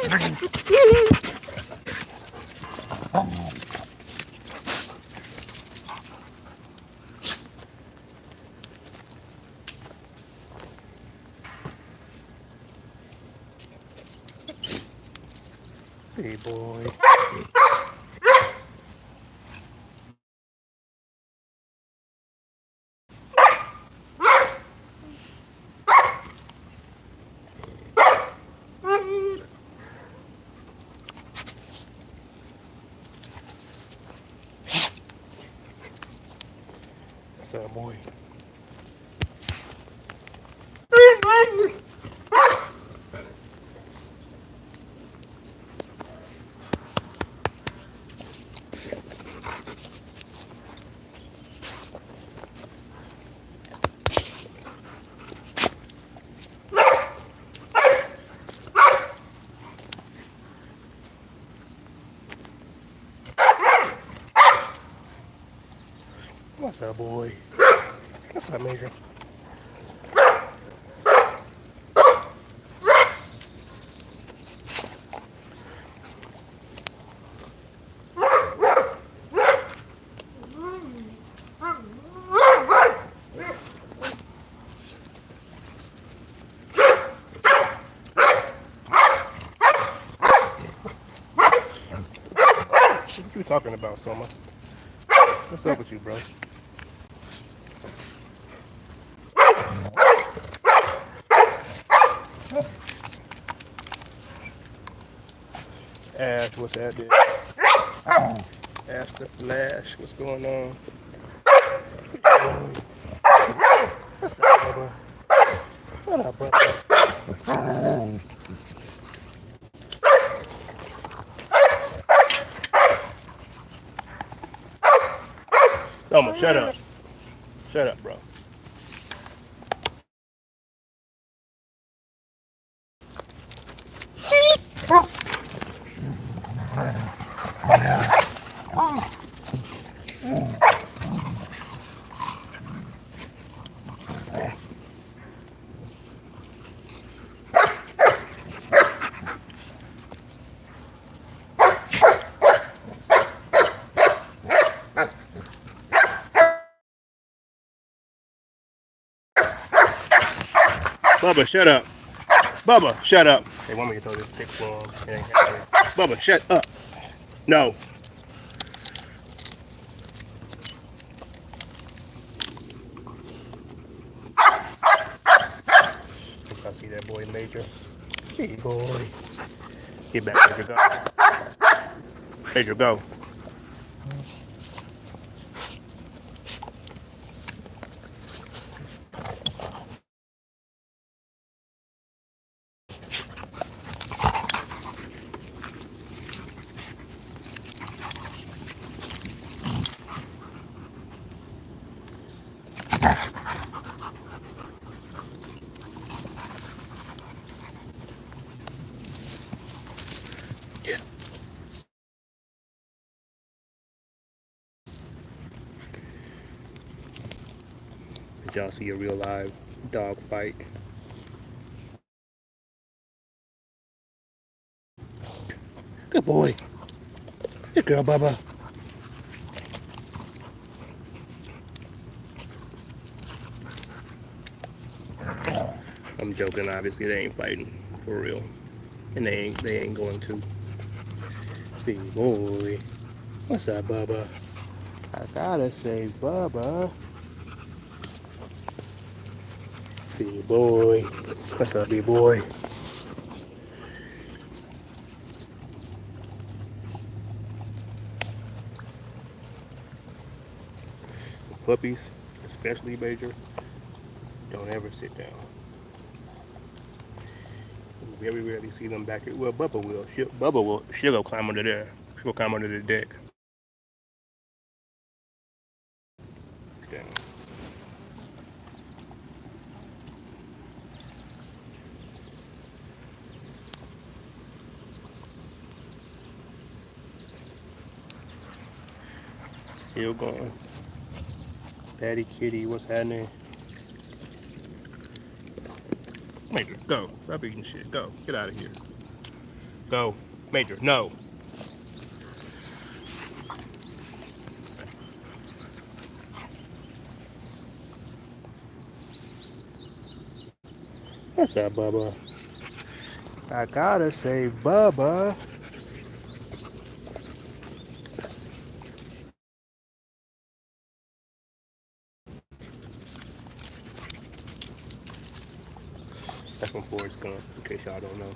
Hey, boy. What's up, boy? What's up, boy? What's up, Major? What you talking about, Soma? What's up with you, bro? Ash, what's happening? Ash the Flash, what's going on? What's up, brother? What up, brother? Soma, shut up. Shut up, bro. Bubba, shut up. Bubba, shut up. They want me to throw this pick for him. Bubba, shut up. No. I see that boy, Major. Hey, boy. Get back, Major, go. Major, go. Yeah. Did y'all see a real live dog fight? Good boy. Good girl, Bubba. I'm joking, obviously they ain't fighting for real. And they ain't going to. Big boy. What's up, Bubba? I gotta say, Bubba. Big boy. What's up, big boy? Puppies, especially Major, don't ever sit down. You very rarely see them back here. Well, Bubba will. She'll go climb under there. She'll go climb under the deck. Down. Still going. Patty Kitty, what's happening? Major, go. Stop eating shit. Go. Get out of here. Go. Major, no. What's up, Bubba? I gotta say, Bubba. That's when Ford's gone, in case y'all don't know.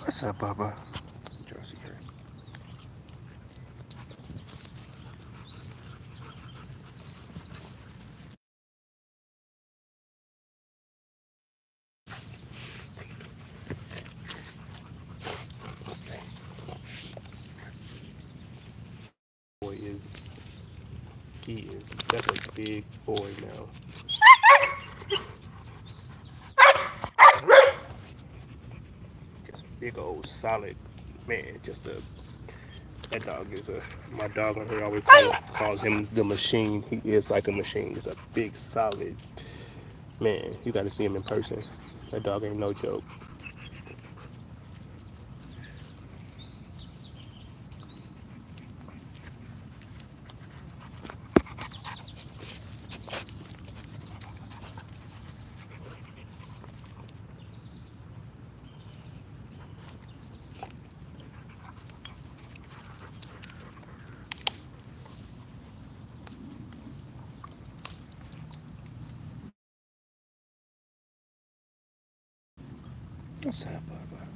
What's up, Bubba? Jersey here. Boy is he is that's a big boy now. Just a big old solid man. Just a that dog is a my dog on here always calls him the machine. He is like a machine. He's a big solid man. You got to see him in person. That dog ain't no joke. What's up, Bubba?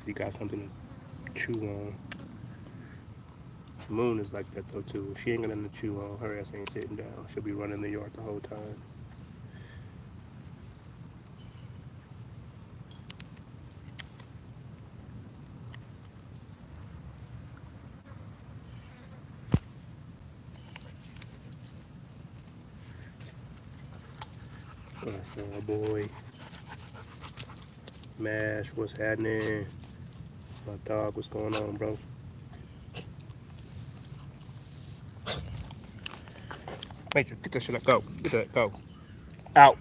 He got something to chew on. Moon is like that though too. She ain't got nothing to chew on. Her ass ain't sitting down. She'll be running the yard the whole time. What's up, boy? Mash, what's happening? My dog, what's going on, bro? Major, get that shit up. Go. Get that. Go. Out.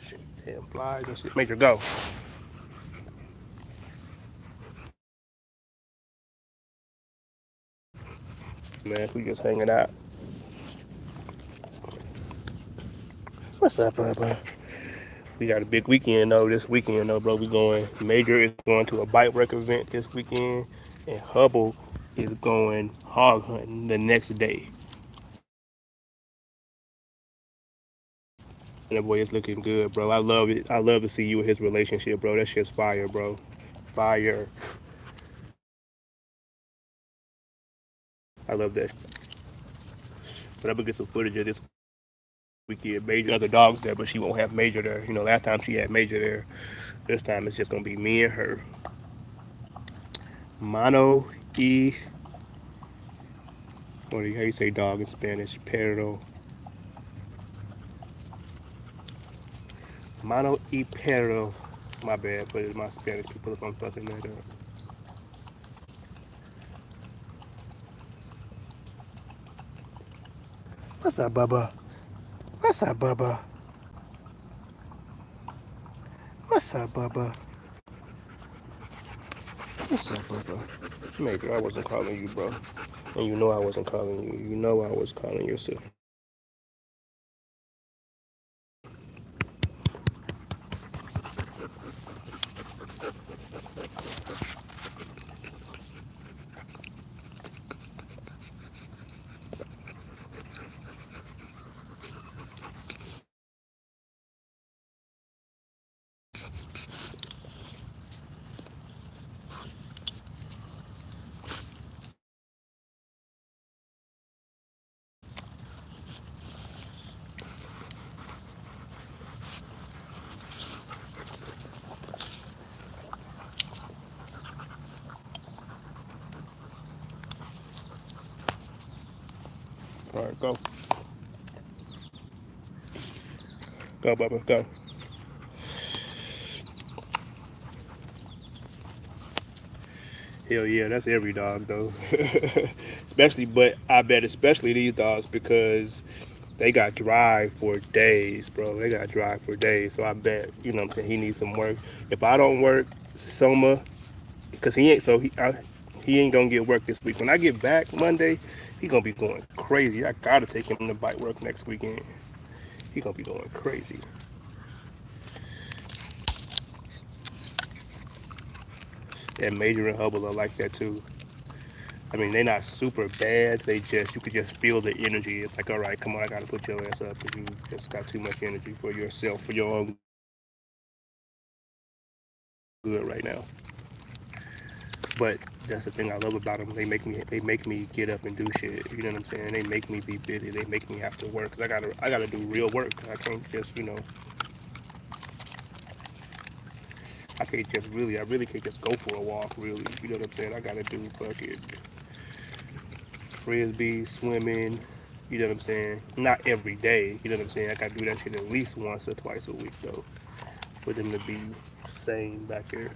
Shit, damn flies and shit. Major, go. Man, we just hanging out. What's up, bro? We got a big weekend though. This weekend though, bro. We going. Major is going to a bike wreck event this weekend, and Hubble is going hog hunting the next day. And that boy is looking good, bro. I love it. I love to see you and his relationship, bro. That shit's fire, bro. Fire. I love that. But I'm gonna get some footage of this weekend. Major, other dogs there, but she won't have Major there. You know, last time she had Major there. This time it's just gonna be me and her. Mono y, how you say dog in Spanish? Perro. Mano y perro. My bad for my Spanish people if I'm fucking that up. What's up, Bubba? What's up, Bubba? What's up, Bubba? What's up, Bubba? Major, I wasn't calling you, bro. And you know I wasn't calling you. You know I was calling your sister. All right, go. Go, Bubba, go. Hell yeah, that's every dog though. Especially, but I bet especially these dogs because they got drive for days, bro. They got drive for days. So I bet, you know what I'm saying, he needs some work. If I don't work, Soma, because he ain't gonna get work this week. When I get back Monday, he gonna be going crazy. I gotta take him to bite work next weekend. He gonna be going crazy. And Major and Hubble are like that too. I mean, they're not super bad. They just, you could just feel the energy. It's like, all right, come on, I gotta put your ass up because you just got too much energy for yourself, for your own good right now. But that's the thing I love about them. They make me get up and do shit. You know what I'm saying? They make me be busy. They make me have to work. Cause I gotta do real work. I can't just, I really can't just go for a walk. Really, you know what I'm saying? I gotta do fucking frisbee, swimming. You know what I'm saying? Not every day. You know what I'm saying? I gotta do that shit at least once or twice a week though, for them to be sane back there.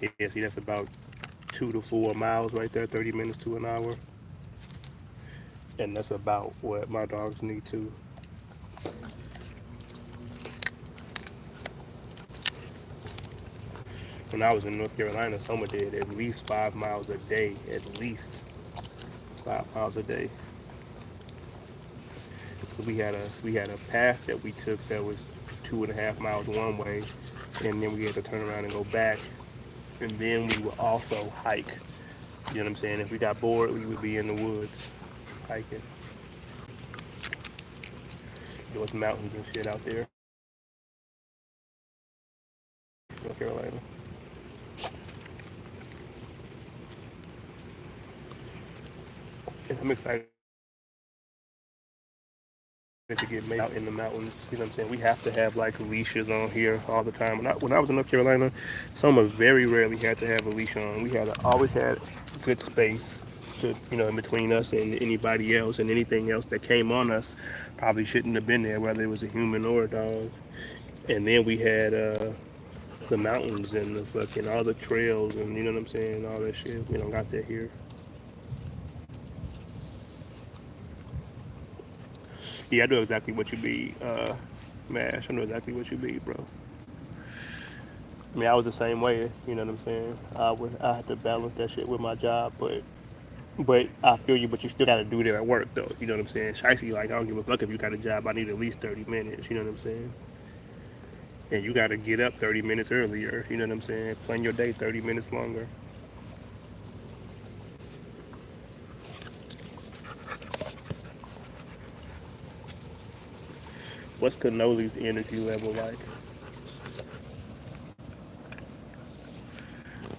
Yeah, see, that's about 2 to 4 miles right there, 30 minutes to an hour. And that's about what my dogs need to. When I was in North Carolina, Soma did at least 5 miles a day, at least 5 miles a day. So we had a path that we took that was 2.5 miles one way, and then we had to turn around and go back. And then we would also hike. You know what I'm saying? If we got bored, we would be in the woods hiking. There was mountains and shit out there, North Carolina. And I'm excited to get made out in the mountains. You know what I'm saying? We have to have like leashes on here all the time. When I was in North Carolina, Summer very rarely had to have a leash on. We had always had good space to, in between us and anybody else, and anything else that came on us probably shouldn't have been there, whether it was a human or a dog. And then we had the mountains and the fucking all the trails and you know what I'm saying, all that shit. We don't got that here. Yeah, I know exactly what you mean, Mash. I know exactly what you mean, bro. I mean, I was the same way. You know what I'm saying? I had to balance that shit with my job, but I feel you. But you still got to do it at work, though. You know what I'm saying? Shicey, like I don't give a fuck if you got a job. I need at least 30 minutes. You know what I'm saying? And you got to get up 30 minutes earlier. You know what I'm saying? Plan your day 30 minutes longer. What's Canoli's energy level like?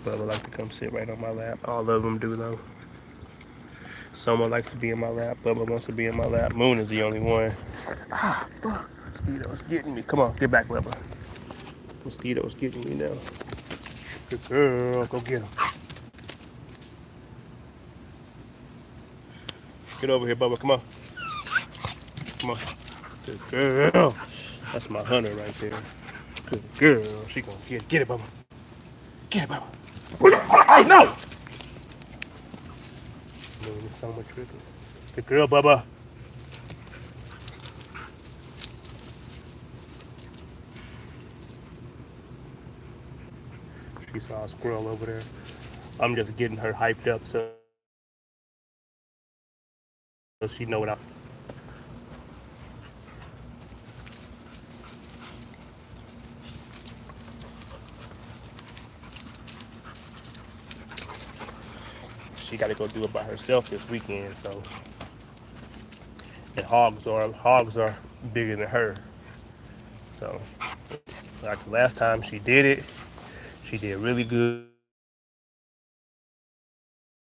Bubba like to come sit right on my lap. All of them do though. Someone likes to be in my lap. Bubba wants to be in my lap. Moon is the only one. Ah, fuck. Mosquitoes getting me. Come on, get back, Bubba. Mosquitoes getting me now. Good girl, go get him. Get over here, Bubba. Come on. Come on. Good girl. That's my hunter right there. Good girl. She gonna get it, Bubba. Get it, Bubba. Oh no! Moon is so much trigger. Good girl, Bubba. She saw a squirrel over there. I'm just getting her hyped up so she know what I. She got to go do it by herself this weekend. So, and hogs are bigger than her. So, like the last time she did it, she did really good.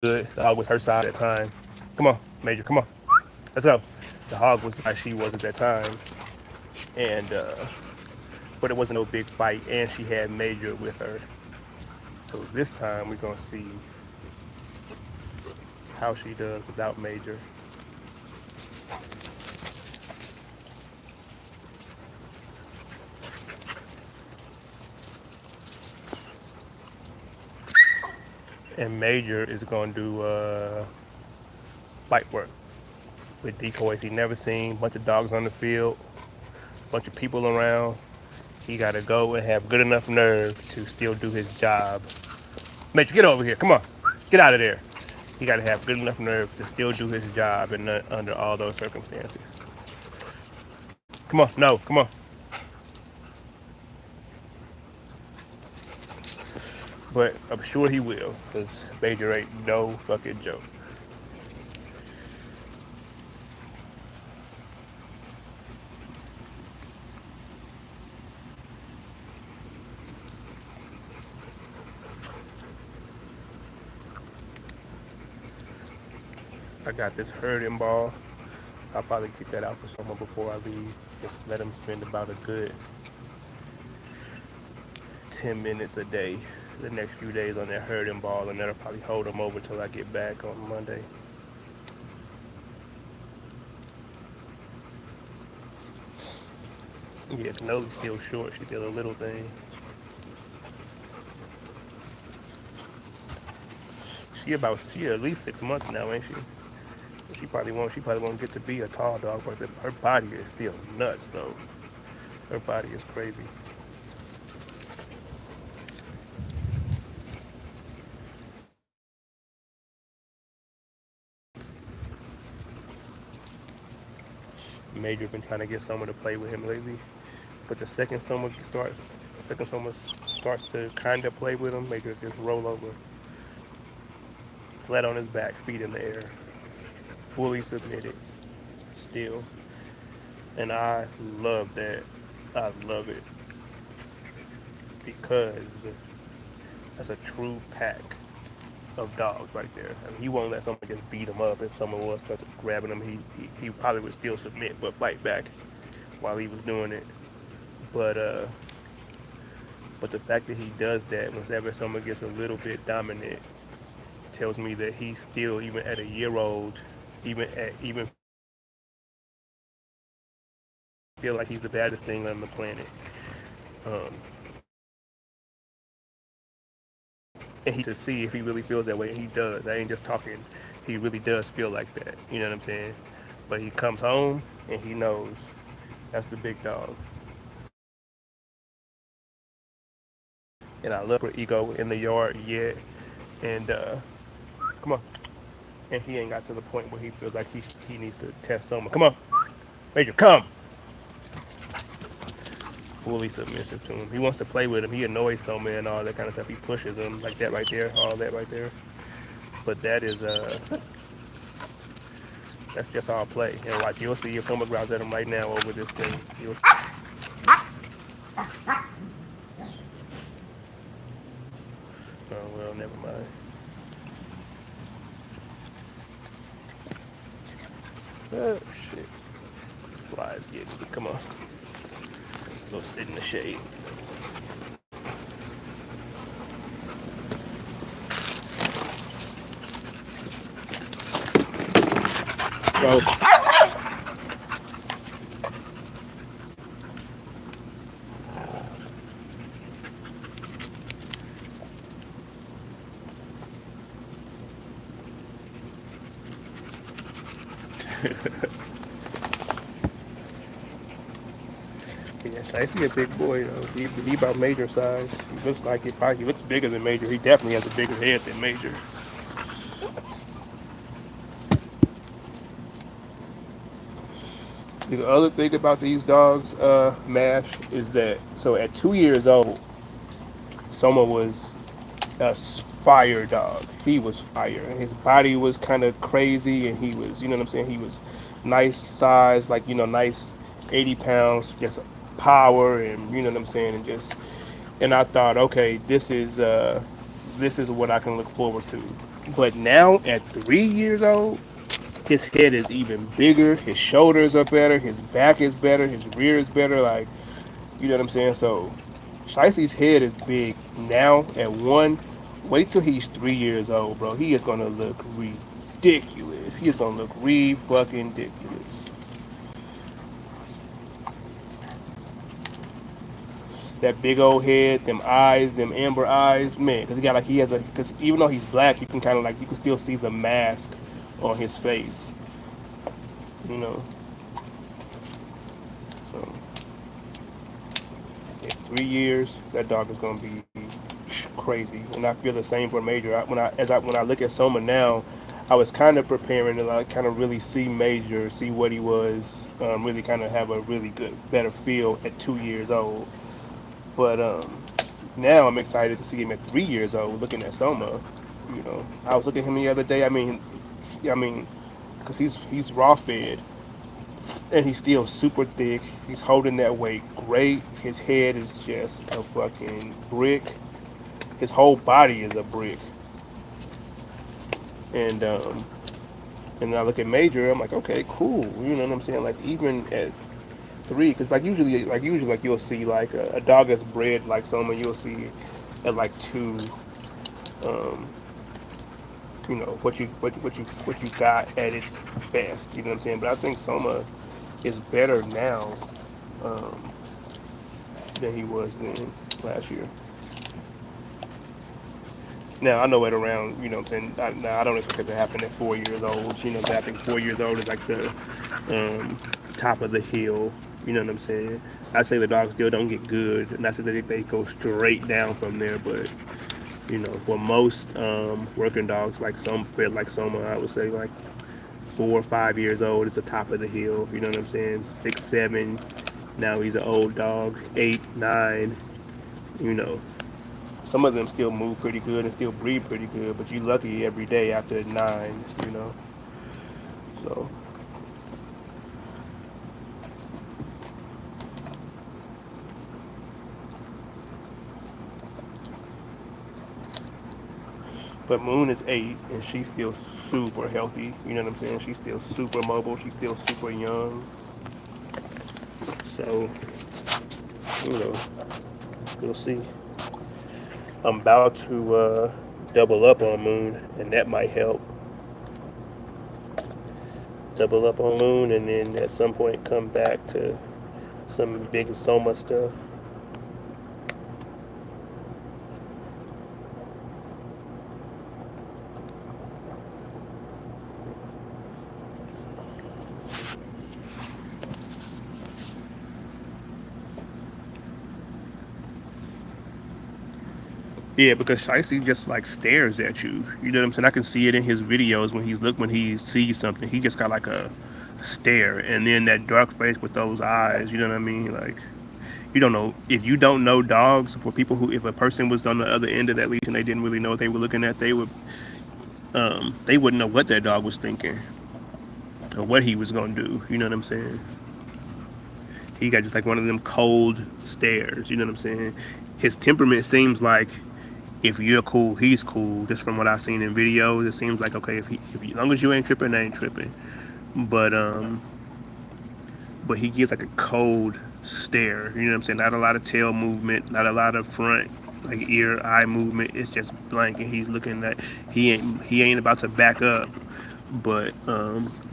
The hog was her size at that time. Come on, Major. Come on. Let's go. The hog was like she was at that time, and but it wasn't no big fight, and she had Major with her. So this time we're gonna see how she does without Major. And Major is going to do fight work with decoys he never seen, bunch of dogs on the field, bunch of people around. He got to go and have good enough nerve to still do his job. Major, get over here. Come on. Get out of there. He got to have good enough nerve to still do his job and under all those circumstances. Come on. No, come on. But I'm sure he will, because Major ain't no fucking joke. I got this herding ball. I'll probably get that out to someone before I leave. Just let him spend about a good 10 minutes a day the next few days on that herding ball, and that'll probably hold him over till I get back on Monday. Yeah, Canoli's still short. She's still a little thing. She at least 6 months now, ain't she? She probably won't get to be a tall dog, but her body is still nuts though. Her body is crazy. Major been trying to get someone to play with him lately, but second someone starts to kind of play with him, Major just roll over, flat on his back, feet in the air, fully submitted, still, and I love that. I love it because that's a true pack of dogs right there. I mean, he won't let someone just beat him up. If someone was grabbing him, he probably would still submit but fight back while he was doing it. But the fact that he does that whenever someone gets a little bit dominant tells me that he's still, even at a year old, even feel like he's the baddest thing on the planet. Um, and he to see if he really feels that way, and he does. I ain't just talking. He really does feel like that. You know what I'm saying? But he comes home and he knows that's the big dog. And I love her ego in the yard yet. And come on. And he ain't got to the point where he feels like he needs to test someone. Come on, Major, come. Fully submissive to him. He wants to play with him. He annoys someone and all that kind of stuff. He pushes him like that right there, all that right there. But that is that's just all play. And watch, you'll see if someone growls at him right now over this thing. Oh well, never mind. Oh shit. Flies getting me. Come on. Go sit in the shade. Go. Yeah, I see a big boy though. He about Major size. He looks like he looks bigger than Major. He definitely has a bigger head than Major. The other thing about these dogs, Mash, is that so at 2 years old, Soma was a fire dog. He was fire. And his body was kind of crazy, and he was, you know what I'm saying? He was nice size, like, nice 80 pounds, just power, and you know what I'm saying? And I thought, okay, this is what I can look forward to. But now at 3 years old, his head is even bigger, his shoulders are better, his back is better, his rear is better, like, you know what I'm saying? So Shicey's head is big now at one. Wait till he's 3 years old, bro. He is gonna look ridiculous. He's gonna look fucking ridiculous. That big old head, them eyes, them amber eyes, man. Because he has a, because even though he's black, you can kind of like, you can still see the mask on his face, you know. So, in 3 years, that dog is gonna be crazy. And I feel the same for Major. When I look at Soma now, I was kind of preparing to like kind of really see Major, see what he was, really kind of have a really good, better feel at 2 years old. But now I'm excited to see him at 3 years old, looking at Soma. You know, I was looking at him the other day. I mean, because he's raw fed, and he's still super thick. He's holding that weight great. His head is just a fucking brick. His whole body is a brick. And and I look at Major. I'm like, okay, cool. You know what I'm saying? Like even at three, because like you'll see like a dog that's bred like Soma, you'll see at like two, um, you know what you got at its best. You know what I'm saying? But I think Soma is better now, um, than he was then last year. Now I know at around, you know what I'm saying. Now I don't expect it to happen at 4 years old. You know, I think 4 years old is like the top of the hill. You know what I'm saying? I say the dogs still don't get good, not that they go straight down from there, but you know, for most working dogs like bred like Soma, I would say like 4 or 5 years old is the top of the hill. You know what I'm saying? 6, 7. Now he's an old dog. 8, 9. You know, some of them still move pretty good and still breathe pretty good, but you lucky every day after 9. You know, so. But Moon is 8, and she's still super healthy. You know what I'm saying? She's still super mobile. She's still super young. So, you know, we'll see. I'm about to double up on Moon, and that might help. Double up on Moon, and then at some point come back to some big Soma stuff. Yeah, because Shicey just like stares at you. You know what I'm saying? I can see it in his videos when he sees something. He just got like a stare, and then that dark face with those eyes. You know what I mean? Like you don't know if you don't know dogs. For people who, if a person was on the other end of that leash and they didn't really know what they were looking at, they wouldn't know what that dog was thinking or what he was gonna do. You know what I'm saying? He got just like one of them cold stares. You know what I'm saying? His temperament seems like if you're cool, he's cool. Just from what I've seen in videos, it seems like okay, if as long as you ain't tripping, they ain't tripping. But but he gives like a cold stare. You know what I'm saying? Not a lot of tail movement, not a lot of front like ear eye movement. It's just blank, and he's looking at he ain't about to back up, but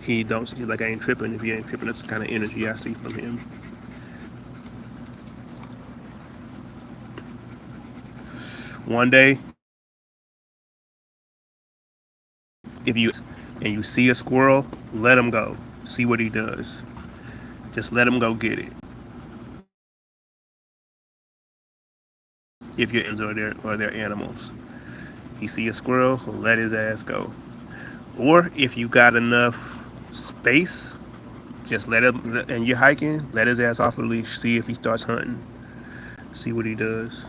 he's like I ain't tripping. If he ain't tripping, that's the kind of energy I see from him. One day, if you see a squirrel, let him go. See what he does. Just let him go get it. If you're or their animals, you see a squirrel, let his ass go. Or if you got enough space, just let him. And you're hiking, let his ass off the leash. See if he starts hunting. See what he does.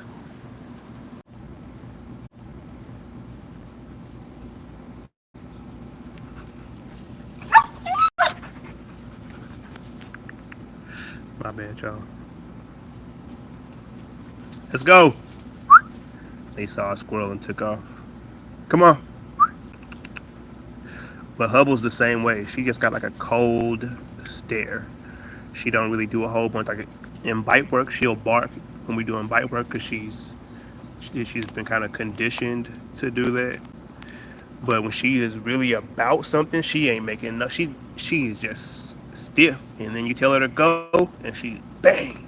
My bad, y'all. Let's go. They saw a squirrel and took off. Come on. But Hubble's the same way. She just got like a cold stare. She don't really do a whole bunch. Like in bite work, she'll bark when we doing bite work because she's been kind of conditioned to do that. But when she is really about something, she ain't making no. She is just stiff, and then you tell her to go, and she bang.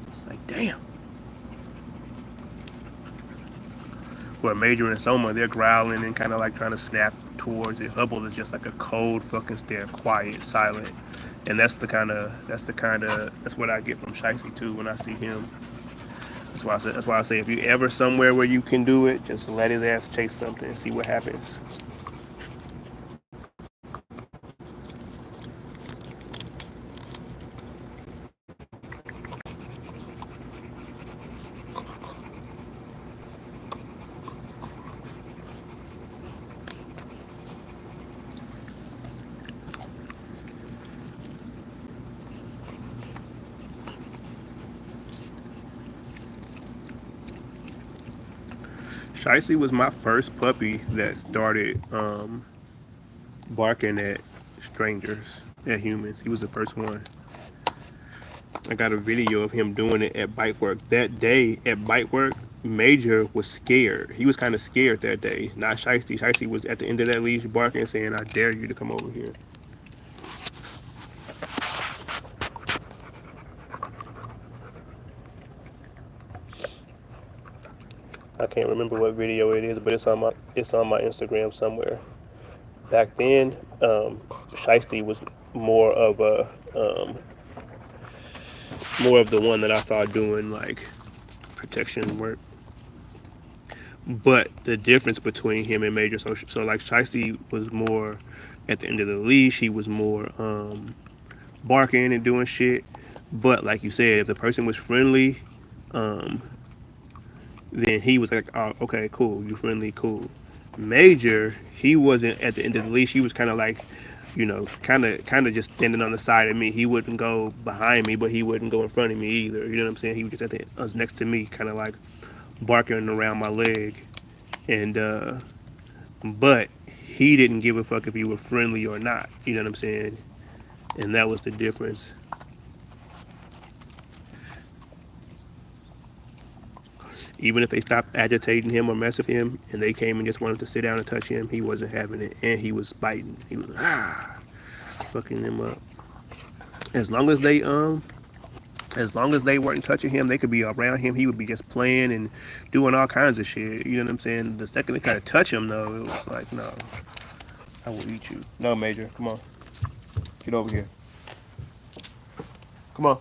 It's like damn. Where Major and Soma, they're growling and kind of like trying to snap towards it. Hubble is just like a cold fucking stare, quiet, silent, and that's what I get from Shicey too when I see him. That's why I say if you ever somewhere where you can do it, just let his ass chase something and see what happens. Shicey was my first puppy that started barking at strangers, at humans. He was the first one. I got a video of him doing it at bike work. That day at bike work, Major was scared. He was kind of scared that day. Not Shicey. Shicey was at the end of that leash barking, saying, "I dare you to come over here." I can't remember what video it is, but it's on my Instagram somewhere. Back then, Shiesty was more of a more of the one that I saw doing like protection work. But the difference between him and Major, so like Shiesty was more at the end of the leash. He was more barking and doing shit. But like you said, if the person was friendly, um, then he was like, "Oh, okay, cool, you friendly, cool." Major, he wasn't at the end of the leash. He was kind of like, kind of just standing on the side of me. He wouldn't go behind me, but he wouldn't go in front of me either. You know what I'm saying? He was just was next to me, kind of like barking around my leg, and but he didn't give a fuck if you were friendly or not. You know what I'm saying? And that was the difference. Even if they stopped agitating him or messing with him, and they came and just wanted to sit down and touch him, he wasn't having it, and he was biting. He was fucking them up. As long as they as long as they weren't touching him, they could be around him. He would be just playing and doing all kinds of shit. You know what I'm saying? The second they kind of touch him, though, it was like, no, I will eat you. No, Major, come on, get over here. Come on.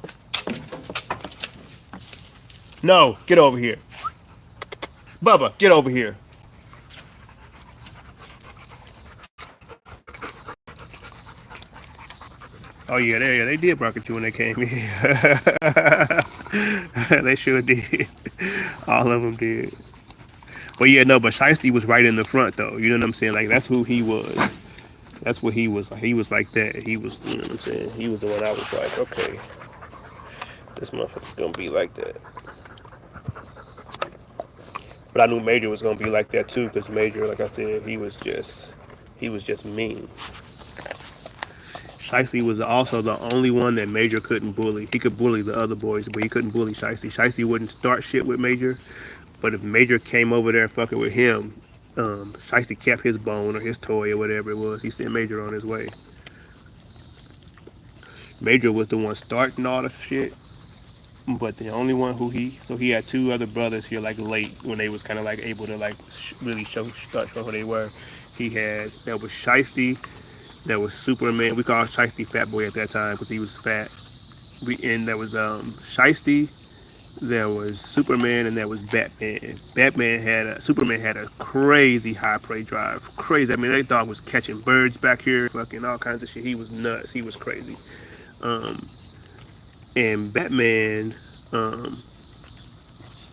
No, get over here. Bubba, get over here. Oh yeah, they did bark at you when they came here. They sure did. All of them did. But yeah, no, but Shiesty was right in the front though. You know what I'm saying? Like that's who he was. That's what he was. He was like that. He was. You know what I'm saying? He was the one I was like, okay, this motherfucker's gonna be like that. But I knew Major was gonna be like that too, because Major, like I said, he was just mean. Shicey was also the only one that Major couldn't bully. He could bully the other boys, but he couldn't bully Shicey. Shicey wouldn't start shit with Major, but if Major came over there and fucking with him, Shicey kept his bone or his toy or whatever it was. He sent Major on his way. Major was the one starting all the shit, but the only one so he had two other brothers here like late when they was kind of like able to like really start show who they were. He had that was Shicey, that was Superman. We called Shicey Fat Boy at that time because he was fat. And there was Shicey, there was Superman, and there was Batman. Superman had a crazy high prey drive. Crazy. I mean, that dog was catching birds back here, fucking all kinds of shit. He was nuts. He was crazy. Um, and Batman, um,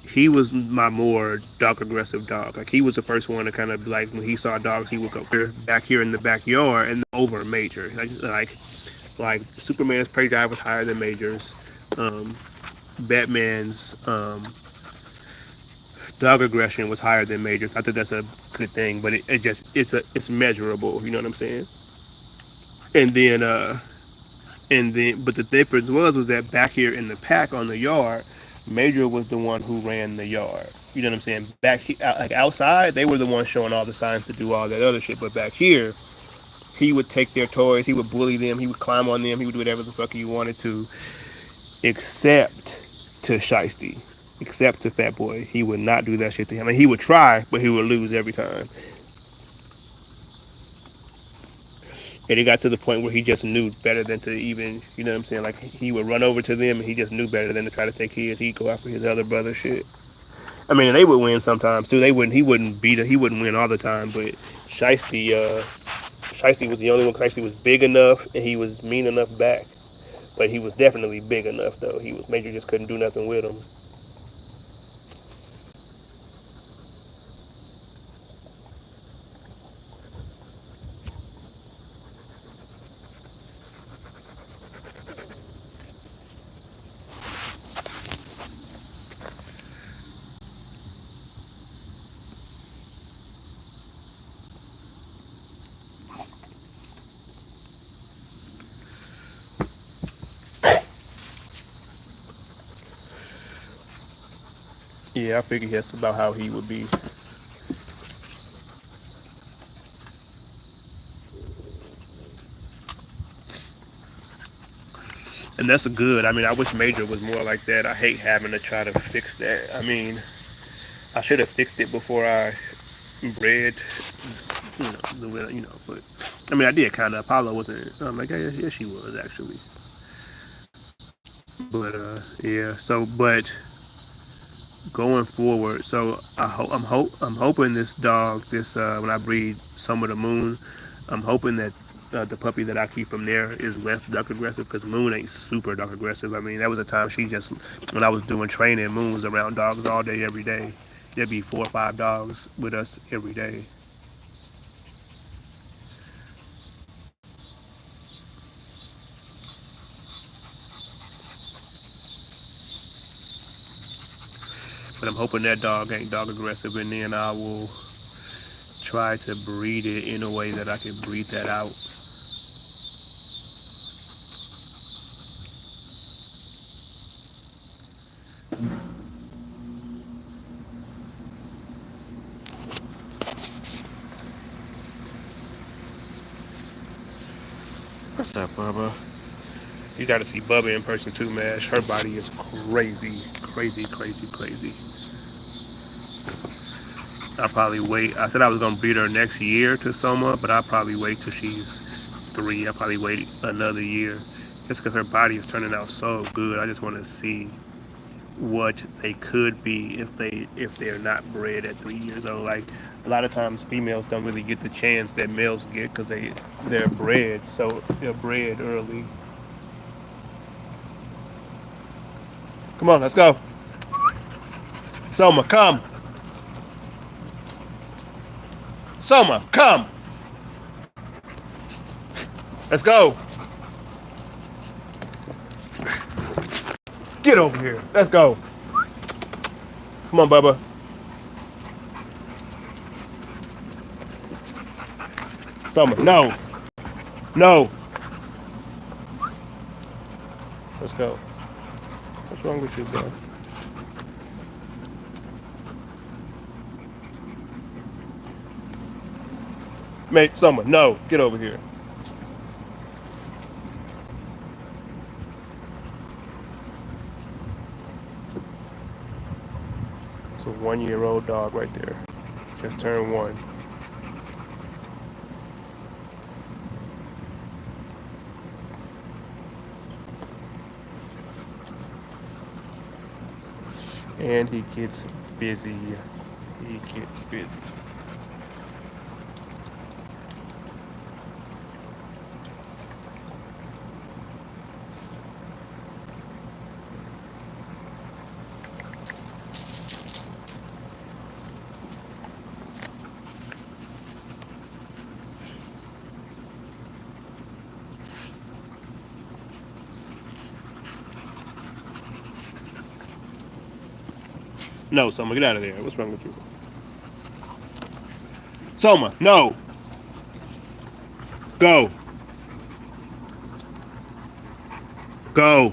he was my more dog aggressive dog. Like he was the first one to kind of like when he saw dogs, he would go back here in the backyard and over Major. Like Superman's prey drive was higher than Major's. Um, Batman's dog aggression was higher than Major's. I think that's a good thing, but it's measurable. You know what I'm saying? And then but the difference was that back here in the pack on the yard, Major was the one who ran the yard. You know what I'm saying? Like outside, they were the ones showing all the signs to do all that other shit. But back here, he would take their toys, he would bully them, he would climb on them, he would do whatever the fuck he wanted to, except to Shiesty, except to Fat Boy. He would not do that shit to him. I mean, he would try, but he would lose every time. And it got to the point where he just knew better than to even, you know what I'm saying? Like, he would run over to them and he just knew better than to try to take his. He'd go after his other brother shit. I mean, they would win sometimes too. He wouldn't beat her. He wouldn't win all the time, but Shiesty was the only one because Shiesty was big enough and he was mean enough back. But he was definitely big enough though. He was Major just couldn't do nothing with him. Yeah, I figured that's about how he would be. And that's a good. I mean, I wish Major was more like that. I hate having to try to fix that. I mean, I should have fixed it before I bred. But I mean, I did kind of. Apollo wasn't. I'm like, yeah, she was actually. But yeah. So, but going forward, so I'm hoping this dog, this when I breed some of the Moon, I'm hoping that the puppy that I keep from there is less duck aggressive because Moon ain't super duck aggressive. I mean, that was a time she just when I was doing training, Moon was around dogs all day, every day. There'd be 4 or 5 dogs with us every day. But I'm hoping that dog ain't dog aggressive, and then I will try to breed it in a way that I can breed that out. What's up, Bubba? You got to see Bubba in person too, man. Her body is crazy, crazy, crazy, crazy. I'll probably wait. I said I was gonna breed her next year to Soma, but I'll probably wait till she's 3. I'll probably wait another year, just because her body is turning out so good. I just want to see what they could be if they're not bred at 3 years old. Like a lot of times, females don't really get the chance that males get because they're bred, so they're bred early. Come on, let's go. Soma, come. Soma, come. Let's go. Get over here. Let's go. Come on, Bubba. Soma, no. No. Let's go. What's wrong with you, bro? Mate, Soma, no. Get over here. It's a 1-year-old dog right there. Just turned 1. And he gets busy. He gets busy. No, Soma, get out of there. What's wrong with you? Soma, no. Go. Go.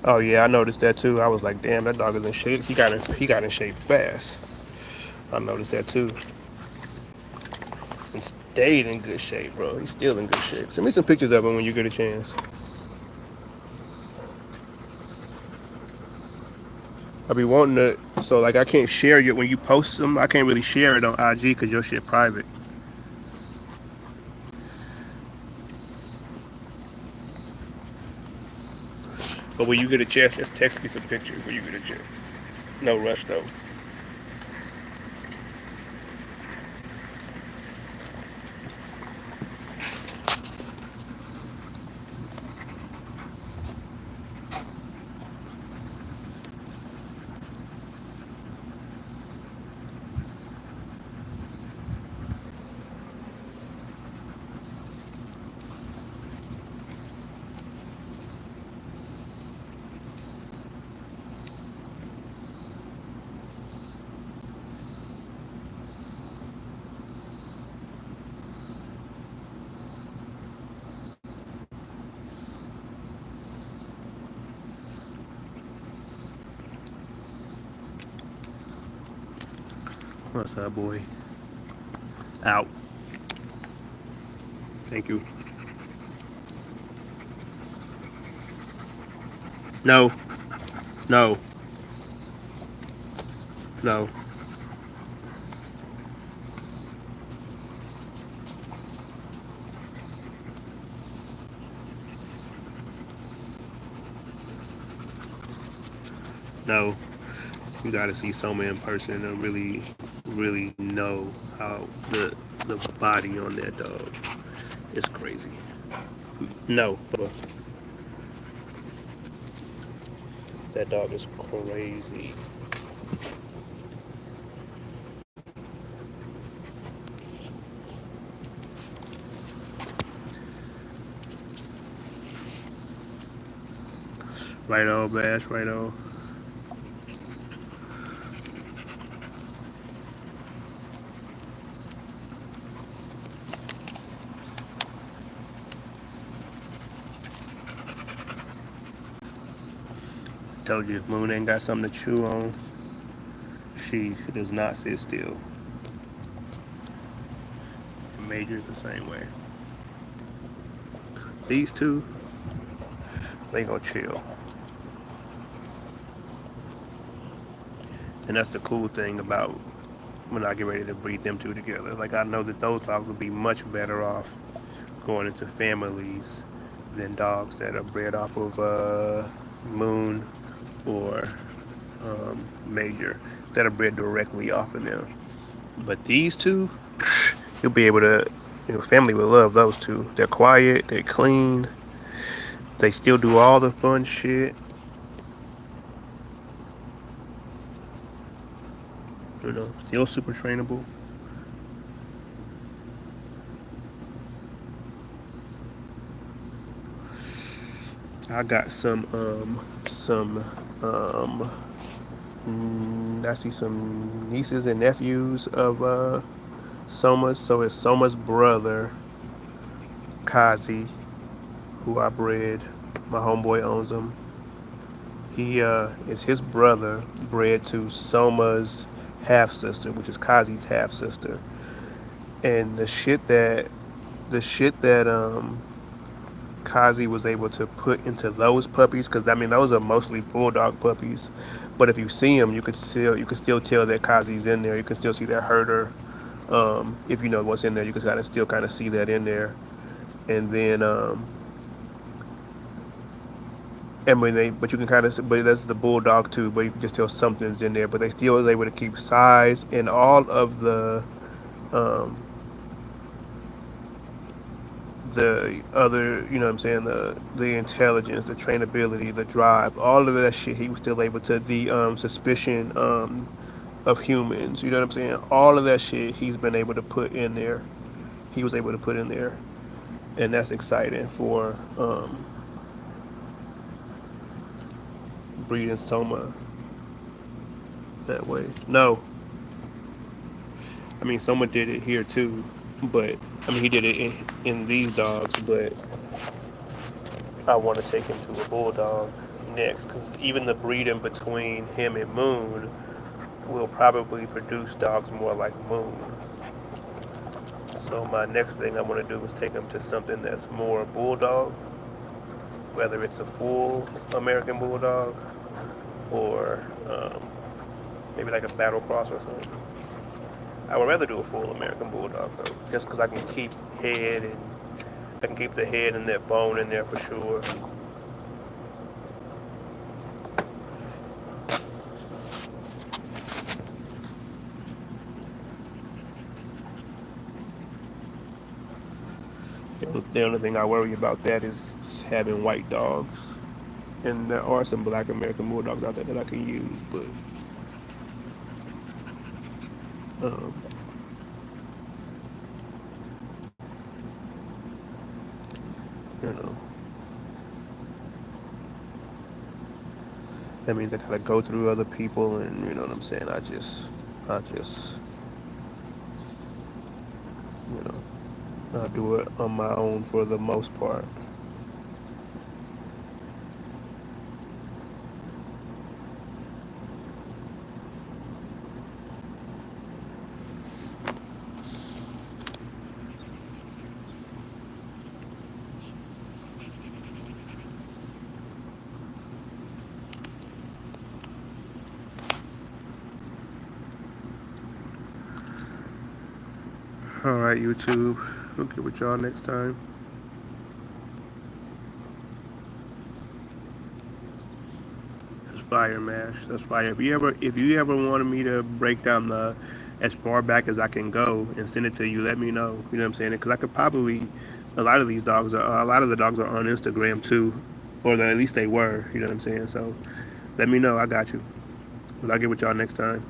Oh yeah, I noticed that too. I was like, damn, that dog is in shape. He got in shape fast. I noticed that too. He stayed in good shape, bro. He's still in good shape. Send me some pictures of him when you get a chance. I be wanting to, so like I can't share you when you post them. I can't really share it on IG because your shit private. But when you get a chance, just text me some pictures when you get a chance. No rush though. What's up, boy? Out. Thank you. No, no, no, no. You gotta see Soma in person to really, really know how the body on that dog is crazy. No, but that dog is crazy. Right on, Bash. Right on. Told you, if Moon ain't got something to chew on, she does not sit still. Major's the same way. These two, they gonna chill. And that's the cool thing about when I get ready to breed them two together. Like I know that those dogs will be much better off going into families than dogs that are bred off of Moon or Major that are bred directly off of them. But these two, you'll be able to, family will love those two. They're quiet, they're clean, they still do all the fun shit. Still super trainable. I got um, I see some nieces and nephews of Soma's. So it's Soma's brother, Kazi, who I bred. My homeboy owns him. He is his brother bred to Soma's half sister, which is Kazi's half sister. And the shit that Kazi was able to put into those puppies, because I mean those are mostly bulldog puppies, but if you see them, you can still tell that Kazi's in there. You can still see that herder. If you know what's in there, you can kind of still kind of see that in there. And then and when they, but you can kind of, but that's the bulldog too. But you can just tell something's in there. But they still was able to keep size and all of um, the other, you know what I'm saying, the intelligence, the trainability, the drive, all of that shit. He was still able to the suspicion of humans. You know what I'm saying? All of that shit he's been able to put in there. He was able to put in there, and that's exciting for breeding Soma that way. No, I mean Soma did it here too, but I mean he did it in these dogs, but I want to take him to a bulldog. next, because even the breeding between him and Moon will probably produce dogs more like Moon. So my next thing I want to do is take him to something that's more bulldog, whether it's a full American bulldog or maybe like a battle cross or something. I would rather do a full American bulldog though, just because I can keep head and I can keep the head and that bone in there for sure. The only thing I worry about that is having white dogs, and there are some black American bulldogs out there that I can use, but um, you know, that means I gotta go through other people, and you know what I'm saying. I just, you know, I do it on my own for the most part. All right, YouTube. We'll get with y'all next time. That's fire, Mash. That's fire. If you ever wanted me to break down the as far back as I can go and send it to you, let me know. You know what I'm saying? Because I could probably a lot of the dogs are on Instagram too, or at least they were. You know what I'm saying? So let me know. I got you. But I'll get with y'all next time.